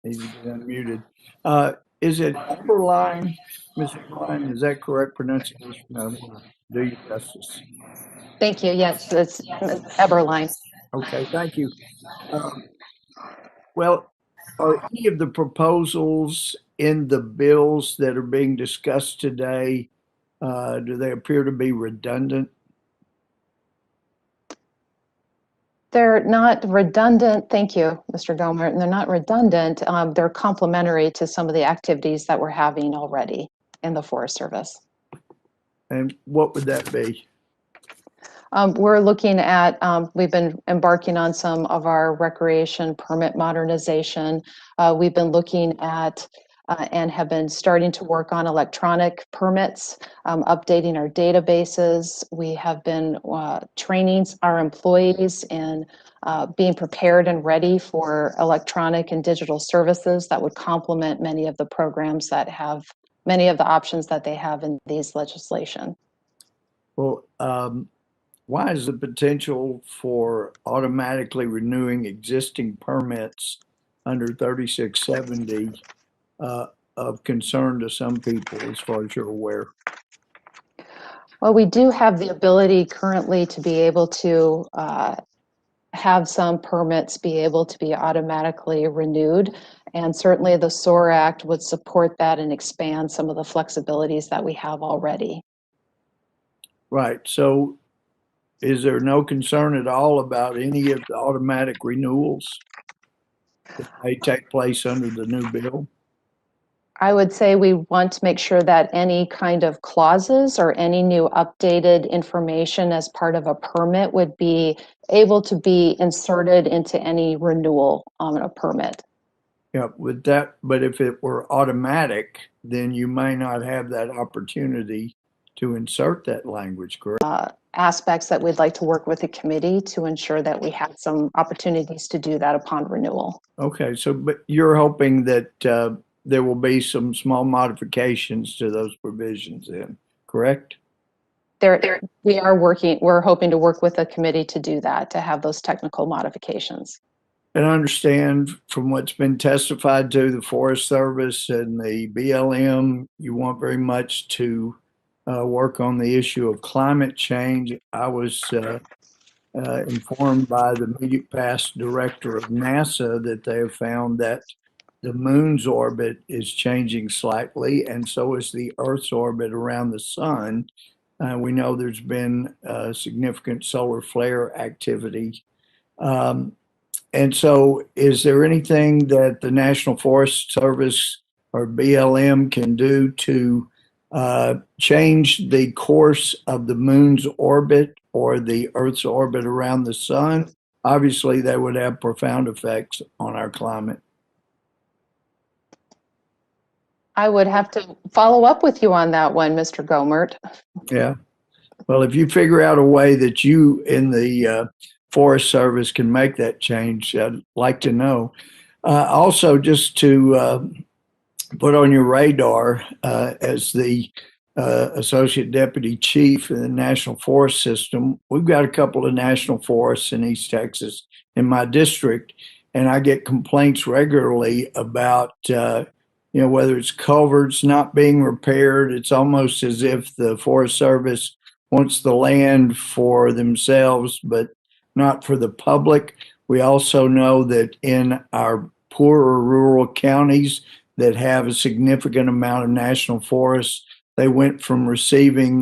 He's unmuted. Is it Eberline, Mr. Klein? Is that correct pronunciation? I want to do you justice. Thank you. Yes, it's Eberline. Okay, thank you. Well, are any of the proposals in the bills that are being discussed today, do they appear to be redundant? They're not redundant. Thank you, Mr. Gohmert. And they're not redundant. They're complementary to some of the activities that we're having already in the Forest Service. And what would that be? We're looking at, we've been embarking on some of our recreation permit modernization. We've been looking at and have been starting to work on electronic permits, updating our databases. We have been training our employees in being prepared and ready for electronic and digital services that would complement many of the programs that have many of the options that they have in these legislation. Well, why is the potential for automatically renewing existing permits under 3670 of concern to some people, as far as you're aware? Well, we do have the ability currently to be able to have some permits be able to be automatically renewed. And certainly the SOAR Act would support that and expand some of the flexibilities that we have already. Right. So is there no concern at all about any of the automatic renewals that may take place under the new bill? I would say we want to make sure that any kind of clauses or any new updated information as part of a permit would be able to be inserted into any renewal on a permit. Yeah, with that, but if it were automatic, then you may not have that opportunity to insert that language, correct? Aspects that we'd like to work with the committee to ensure that we have some opportunities to do that upon renewal. Okay, so but you're hoping that there will be some small modifications to those provisions then, correct? We're hoping to work with the committee to do that, to have those technical modifications. And I understand from what's been testified to the Forest Service and the BLM, you want very much to work on the issue of climate change. I was informed by the immediate past director of NASA that they have found that the moon's orbit is changing slightly, and so is the Earth's orbit around the sun. We know there's been significant solar flare activity. And so, is there anything that the National Forest Service or BLM can do to change the course of the moon's orbit or the Earth's orbit around the sun? Obviously, that would have profound effects on our climate. I would have to follow up with you on that one, Mr. Gohmert. Yeah. Well, if you figure out a way that you in the Forest Service can make that change, I'd like to know. Also, just to put on your radar, as the Associate Deputy Chief in the National Forest System, we've got a couple of national forests in East Texas in my district, and I get complaints regularly about whether it's culverts not being repaired. It's almost as if the Forest Service wants the land for themselves, but not for the public. We also know that in our poorer rural counties that have a significant amount of national forests, they went from receiving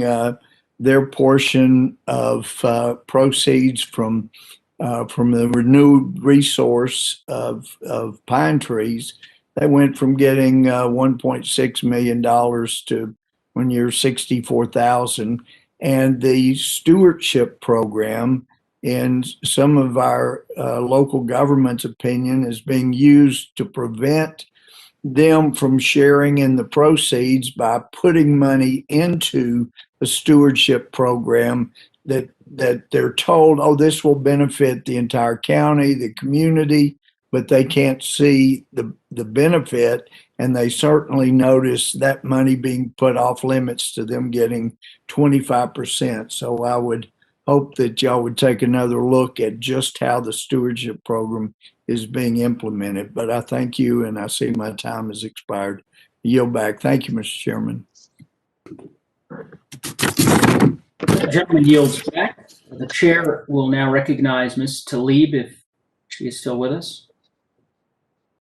their portion of proceeds from the renewed resource of pine trees. They went from getting $1.6 million to one year 64,000. And the stewardship program, in some of our local government's opinion, is being used to prevent them from sharing in the proceeds by putting money into a stewardship program that they're told, oh, this will benefit the entire county, the community, but they can't see the benefit. And they certainly notice that money being put off limits to them getting 25%. So I would hope that y'all would take another look at just how the stewardship program is being implemented. But I thank you, and I see my time has expired. Yield back. Thank you, Mr. Chairman. The gentleman yields back. The chair will now recognize Ms. Talib if she is still with us.